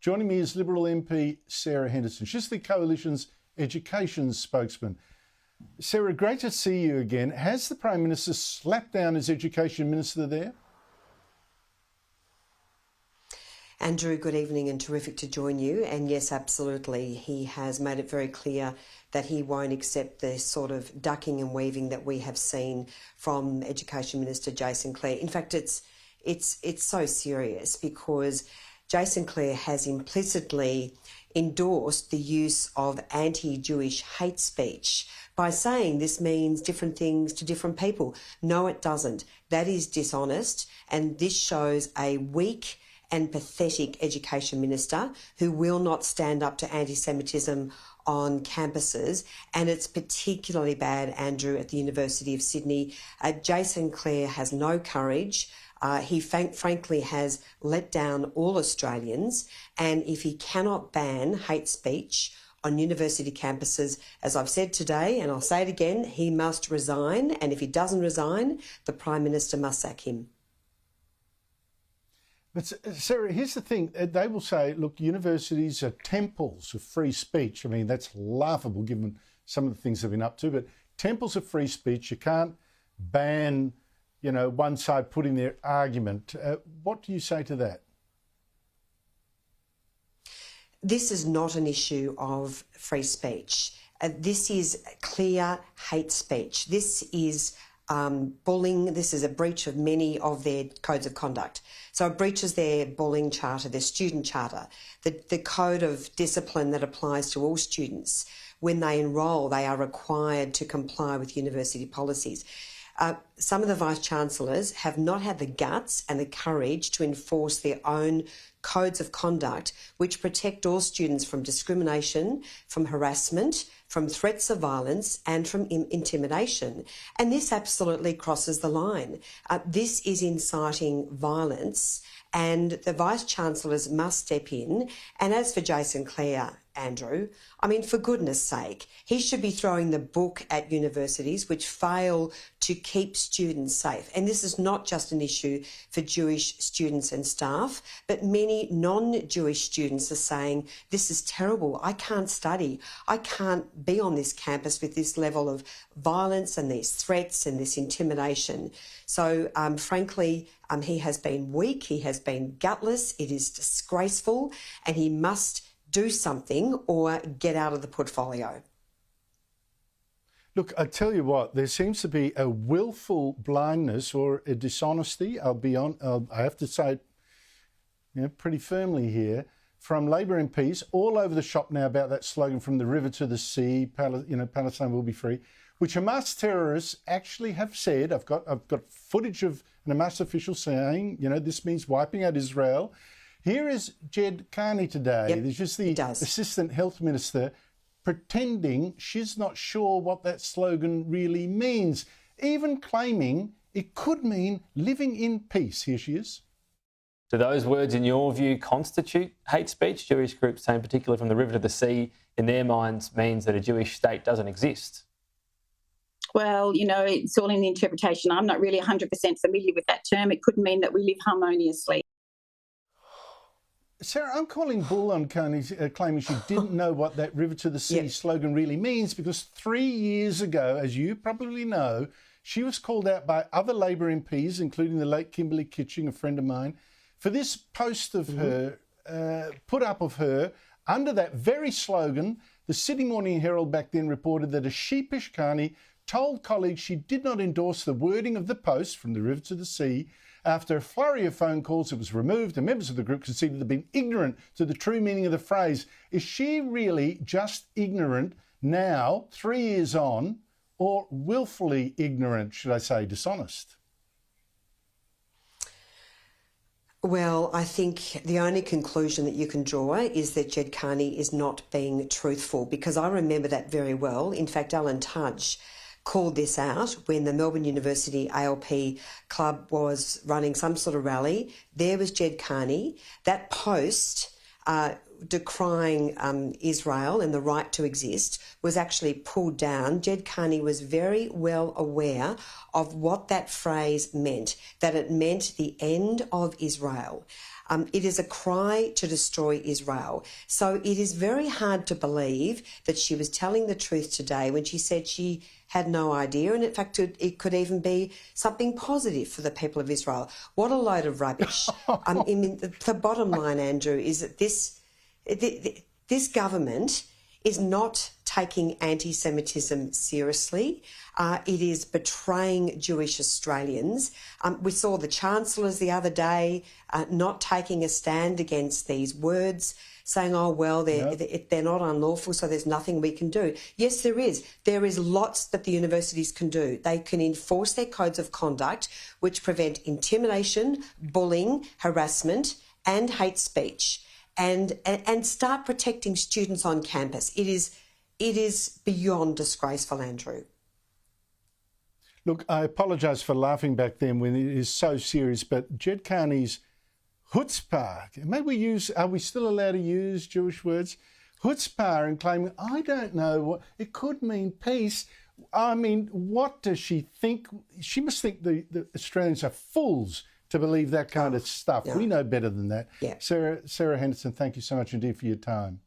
Joining me is Liberal MP Sarah Henderson. She's the Coalition's education spokesman. Sarah, great to see you again. Has the Prime Minister slapped down his Education Minister there? Andrew, good evening and terrific to join you. And yes, absolutely. He has made it very clear that he won't accept the sort of ducking and weaving that we have seen from Education Minister Jason Clare. In fact, it's so serious because Jason Clare has implicitly endorsed the use of anti-Jewish hate speech by saying this means different things to different people. No, it doesn't. That is dishonest, and this shows a weak and pathetic education minister who will not stand up to anti-Semitism on campuses, and it's particularly bad, Andrew, at the University of Sydney. Jason Clare has no courage. He frankly has let down all Australians, and if he cannot ban hate speech on university campuses, as I've said today, and I'll say it again, he must resign, and if he doesn't resign, the Prime Minister must sack him. But Sarah, here's the thing. They will say, look, universities are temples of free speech. I mean, that's laughable given some of the things they've been up to, but temples of free speech, you can't ban, one side putting their argument. What do you say to that? This is not an issue of free speech. This is clear hate speech. This is bullying. This is a breach of many of their codes of conduct. So it breaches their bullying charter, their student charter, the code of discipline that applies to all students. When they enrol, they are required to comply with university policies. Some of the Vice-Chancellors have not had the guts and the courage to enforce their own codes of conduct which protect all students from discrimination, from harassment, from threats of violence and from intimidation. And this absolutely crosses the line. This is inciting violence, and the Vice-Chancellors must step in. And as for Jason Clare, Andrew, I mean, for goodness sake, he should be throwing the book at universities which fail to keep students safe. And this is not just an issue for Jewish students and staff, but many non-Jewish students are saying, this is terrible. I can't study. I can't be on this campus with this level of violence and these threats and this intimidation. So, frankly, he has been weak. He has been gutless. It is disgraceful, and he must do something or get out of the portfolio. Look, I tell you what, there seems to be a willful blindness or a dishonesty. I have to say it pretty firmly here, from Labor MPs all over the shop now about that slogan, from the river to the sea, Palestine will be free, which Hamas terrorists actually have said. I've got footage of an Hamas official saying, this means wiping out Israel. Here is Ged Kearney today. Yep, there's just the Assistant Health Minister pretending she's not sure what that slogan really means, even claiming it could mean living in peace. Here she is. Do those words, in your view, constitute hate speech? Jewish groups saying, particularly from the river to the sea, in their minds means that a Jewish state doesn't exist. Well, it's all in the interpretation. I'm not really 100% familiar with that term. It could mean that we live harmoniously. Sarah, I'm calling bull on Kearney's claiming she didn't know what that river to the sea slogan really means, because 3 years ago, as you probably know, she was called out by other Labor MPs, including the late Kimberly Kitching, a friend of mine, for this post of her, put up of her under that very slogan. The Sydney Morning Herald back then reported that a sheepish Kearney told colleagues she did not endorse the wording of the post, from the river to the sea. After a flurry of phone calls, it was removed, and members of the group conceded they'd been ignorant to the true meaning of the phrase. Is she really just ignorant now, 3 years on, or willfully ignorant, should I say, dishonest? Well, I think the only conclusion that you can draw is that Ged Kearney is not being truthful, because I remember that very well. In fact, Alan Tudge called this out when the Melbourne University ALP club was running some sort of rally. There was Ged Kearney. That post decrying Israel and the right to exist was actually pulled down. Ged Kearney was very well aware of what that phrase meant, that it meant the end of Israel. It is a cry to destroy Israel. So it is very hard to believe that she was telling the truth today when she said she had no idea, and in fact it could even be something positive for the people of Israel. What a load of rubbish. I mean, the bottom line, Andrew, is that this government is not taking anti-Semitism seriously. It is betraying Jewish Australians. We saw the chancellors the other day not taking a stand against these words, saying, oh, well, they're not unlawful, so there's nothing we can do. Yes, there is. There is lots that the universities can do. They can enforce their codes of conduct, which prevent intimidation, bullying, harassment, and hate speech, and start protecting students on campus. It is beyond disgraceful, Andrew. Look, I apologise for laughing back then when it is so serious, but Ged Kearney's chutzpah, are we still allowed to use Jewish words? Chutzpah, and claiming, I don't know, what it could mean peace. I mean, what does she think? She must think the Australians are fools to believe that kind of stuff. No. We know better than that. Yeah. Sarah Henderson, thank you so much indeed for your time.